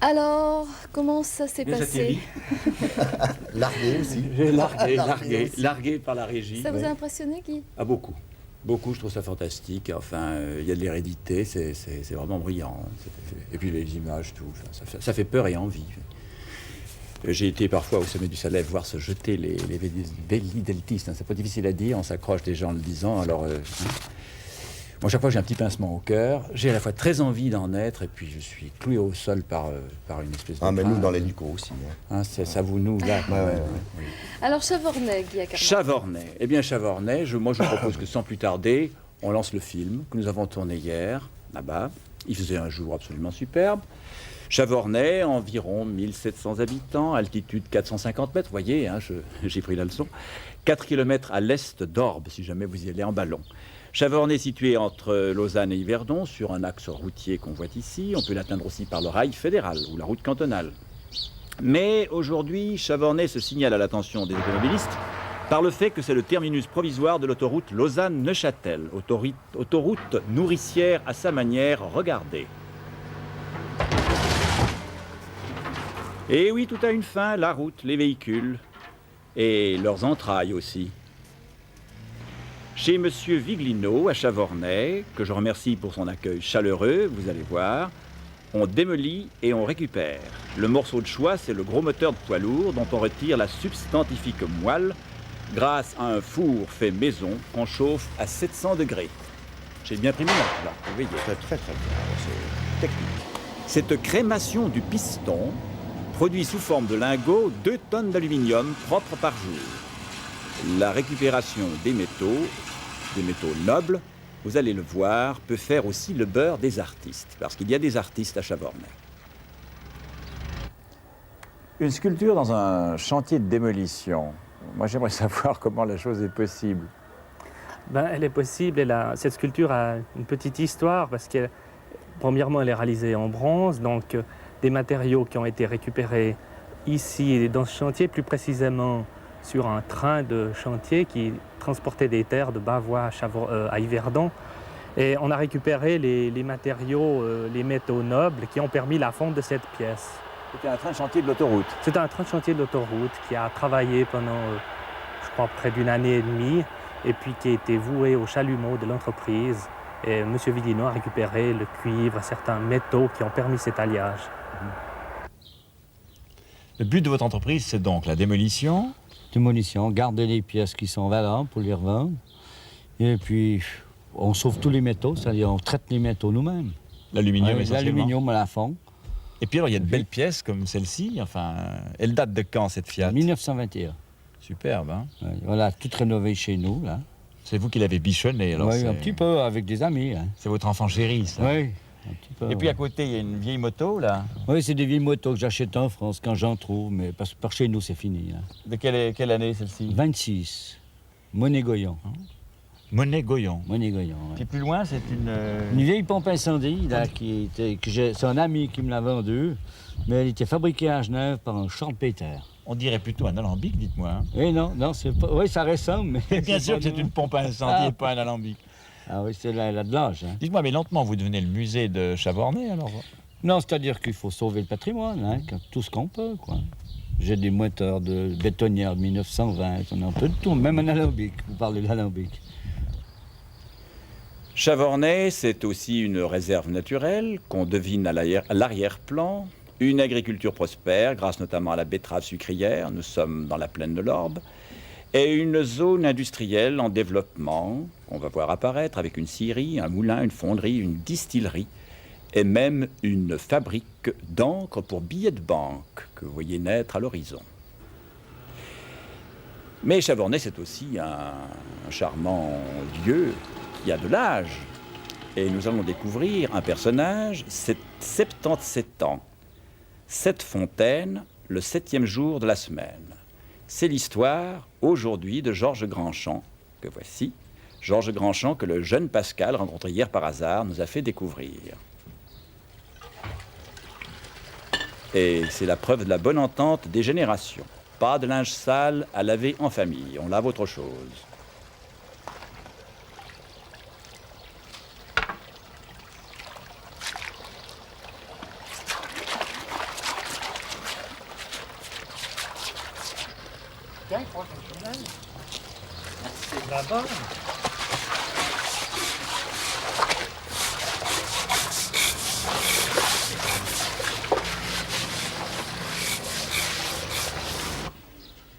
Alors, comment ça s'est Bien passé? Largué aussi. J'ai Largué largué par la régie. Ça vous a impressionné, Guy? Ah, beaucoup. Beaucoup, je trouve ça fantastique. Enfin, il y a de l'hérédité, c'est vraiment brillant. Et puis les images, tout, enfin, ça fait peur et envie. J'ai été parfois au sommet du Salève voir se jeter les vélideltistes. C'est pas difficile à dire, on s'accroche des gens en le disant. Alors, moi, chaque fois, j'ai un petit pincement au cœur. J'ai à la fois très envie d'en être, et puis je suis cloué au sol par une espèce de... Ah, mais nous, crainte. dans les Lucos aussi. Hein. Ça vous noue là. Ouais. Oui. Alors, Chavornay, Guy Ackermann. Chavornay. Eh bien, Chavornay, moi, je propose que sans plus tarder, on lance le film que nous avons tourné hier, là-bas. Il faisait un jour absolument superbe. Chavornay, environ 1700 habitants, altitude 450 mètres, vous voyez, hein, j'ai pris la leçon. 4 km à l'est d'Orbe, si jamais vous y allez en ballon. Chavornay est situé entre Lausanne et Yverdon, sur un axe routier qu'on voit ici. On peut l'atteindre aussi par le rail fédéral ou la route cantonale. Mais aujourd'hui, Chavornay se signale à l'attention des automobilistes par le fait que c'est le terminus provisoire de l'autoroute Lausanne-Neuchâtel, autoroute nourricière à sa manière, regardez. Et oui, tout a une fin, la route, les véhicules, et leurs entrailles aussi. Chez Monsieur Viglino, à Chavornay, que je remercie pour son accueil chaleureux, vous allez voir, on démolit et on récupère. Le morceau de choix, c'est le gros moteur de poids lourd dont on retire la substantifique moelle grâce à un four fait maison qu'on chauffe à 700 degrés. J'ai bien pris mon note, là, vous voyez. Très bien. C'est technique. Cette crémation du piston produit sous forme de lingots 2 tonnes d'aluminium propres par jour. La récupération des métaux nobles, vous allez le voir, peut faire aussi le beurre des artistes, parce qu'il y a des artistes à Chavornay. Une sculpture dans un chantier de démolition. Moi, j'aimerais savoir comment la chose est possible. Elle est possible. Cette sculpture a une petite histoire parce que, premièrement, elle est réalisée en bronze, donc des matériaux qui ont été récupérés ici dans ce chantier, plus précisément sur un train de chantier qui transportait des terres de Bavois à Yverdon. Et on a récupéré les matériaux, les métaux nobles qui ont permis la fonte de cette pièce. C'était un train de chantier de l'autoroute. C'est un train de chantier de l'autoroute qui a travaillé pendant, je crois, près d'une année et demie, et puis qui a été voué au chalumeau de l'entreprise. Et M. Viglino a récupéré le cuivre, certains métaux qui ont permis cet alliage. Le but de votre entreprise, c'est donc la démolition. Démolition, garder les pièces qui sont valables pour les revendre. Et puis, on sauve tous les métaux, c'est-à-dire on traite les métaux nous-mêmes. L'aluminium essentiellement. L'aluminium à la fond. Et puis alors, il y a de belles pièces comme celle-ci. Enfin, elle date de quand, cette Fiat? 1921. Superbe, hein? Ouais, voilà, toute rénovée chez nous, là. C'est vous qui l'avez bichonné, alors? Oui, un petit peu, avec des amis. Hein. C'est votre enfant chéri, ça? Oui, un petit peu. Et puis à côté, il y a une vieille moto, là. Oui, c'est des vieilles motos que j'achète en France quand j'en trouve, mais par chez nous, c'est fini. Là. De quelle année, celle-ci? 26. Monet-Goyon. Monet-Goyon. Monet-Goyon, Puis ouais. plus loin, c'est Une vieille pompe incendie, là, c'est un ami qui me l'a vendue, mais elle était fabriquée à Genève par un Charles-Peter. On dirait plutôt un alambic, dites-moi. Hein? Eh non, c'est pas... Oui, ça ressemble, mais... Bien sûr que c'est une pompe à incendie et pas un alambic. Ah oui, c'est là de l'âge. Hein. Dites-moi, mais lentement, vous devenez le musée de Chavornay, alors? Non, c'est-à-dire qu'il faut sauver le patrimoine, hein, tout ce qu'on peut, quoi. J'ai des moteurs de bétonnières de 1920, on a un peu de tout, même un alambic, vous parlez de l'alambic. Chavornay, c'est aussi une réserve naturelle qu'on devine à l'arrière-plan. Une agriculture prospère, grâce notamment à la betterave sucrière, nous sommes dans la plaine de l'Orbe, et une zone industrielle en développement, qu'on va voir apparaître avec une scierie, un moulin, une fonderie, une distillerie, et même une fabrique d'encre pour billets de banque que vous voyez naître à l'horizon. Mais Chavornay, c'est aussi un charmant lieu qui a de l'âge, et nous allons découvrir un personnage, 77 ans. Cette fontaine, le 7e jour de la semaine. C'est l'histoire, aujourd'hui, de Georges Grandchamp, que voici. Georges Grandchamp, que le jeune Pascal, rencontré hier par hasard, nous a fait découvrir. Et c'est la preuve de la bonne entente des générations. Pas de linge sale à laver en famille, on lave autre chose. là-bas.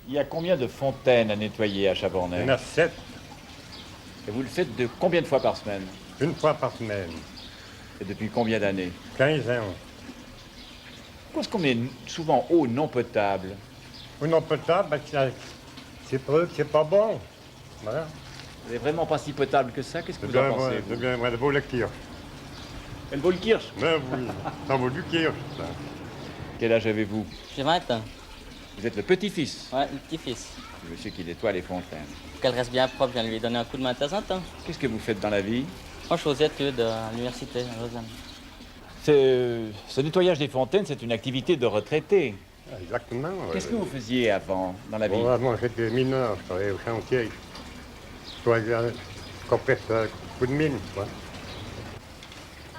Il y a combien de fontaines à nettoyer à Chavornay? Il y en a 7, Et vous le faites de combien de fois par semaine? une fois par semaine, Et depuis combien d'années? 15 ans. Pourquoi est-ce qu'on met souvent eau non potable? Ou non potable, c'est preuve que c'est pas bon. Voilà. Elle n'est vraiment pas si potable que ça. Qu'est-ce que C'est vous en bien, pensez, c'est vous? bien, de beau le kirsch. Elle vaut le kirsch. Mais oui, ça vaut du kirsch, ça. Quel âge avez-vous? J'ai 20 ans. Vous êtes le petit-fils Ouais, le petit-fils. du monsieur qui nettoie les fontaines. Pour qu'elle reste bien propre, je viens lui donner un coup de main de temps en temps. Qu'est-ce que vous faites dans la vie? Moi, je suis aux études à l'université à Lausanne. Ce nettoyage des fontaines, c'est une activité de retraité. Exactement. Qu'est-ce que vous faisiez avant dans la vie? Bon, moi, j'étais mineur, je travaillais au chantier. Je travaillais compresseur, coup de mine, quoi.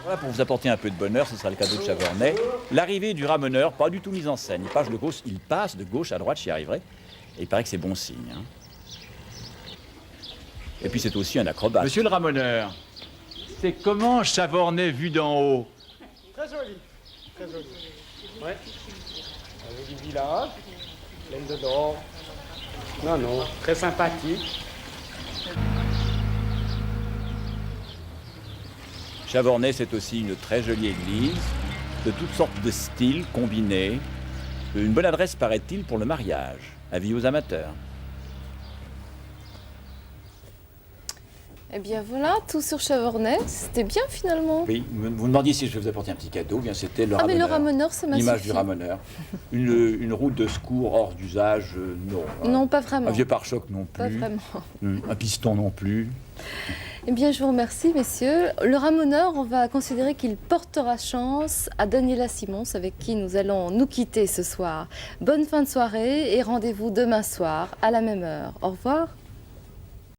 Voilà, pour vous apporter un peu de bonheur, ce sera le cadeau de Chavornay. L'arrivée du ramoneur, pas du tout mise en scène. Il passe de gauche à droite, j'y arriverai. Et il paraît que c'est bon signe. Hein. Et puis c'est aussi un acrobate. Monsieur le ramoneur, c'est comment Chavornay vu d'en haut? Très joli, très joli. Ouais. Avec du village, plein de d'or. Non, très sympathique. Chavornay, c'est aussi une très jolie église, de toutes sortes de styles combinés. Une bonne adresse, paraît-il, pour le mariage. Avis aux amateurs. Eh bien voilà, tout sur Chavornay. C'était bien finalement. Oui, vous demandiez si je vais vous apporter un petit cadeau. Bien, c'était le Ah mais ramoneur. le ramoneur, ça m'a L'image suffi. du ramoneur. Une roue de secours hors d'usage, non. Non, pas vraiment. Un vieux pare-choc non plus. Pas vraiment. Un piston non plus. Eh bien, je vous remercie, messieurs. Le ramoneur, on va considérer qu'il portera chance à Daniela Simons, avec qui nous allons nous quitter ce soir. Bonne fin de soirée et rendez-vous demain soir à la même heure. Au revoir.